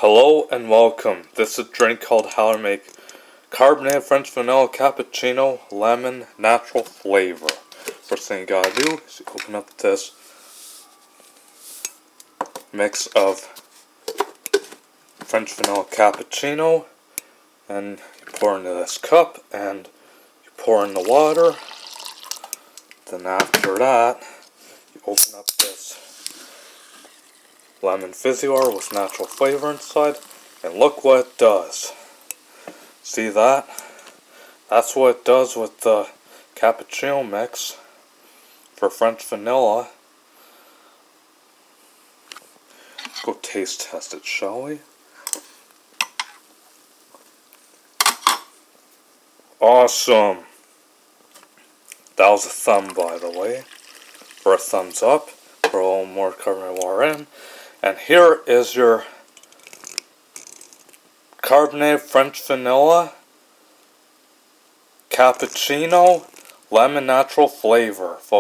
Hello and welcome. This is a drink called how to make carbonated French vanilla cappuccino lemon natural flavor. First thing you gotta do is you open up this mix of French vanilla cappuccino and you pour into this cup and you pour in the water. Then after that you open up this lemon fizzy water with natural flavor inside, and look what it does. See that? That's what it does with the cappuccino mix for French vanilla. Let's go taste test it, shall we? Awesome! That was a thumb, by the way. For a thumbs up, pour a little more carbonated water in. And here is your carbonated French vanilla cappuccino lemon natural flavor, folks.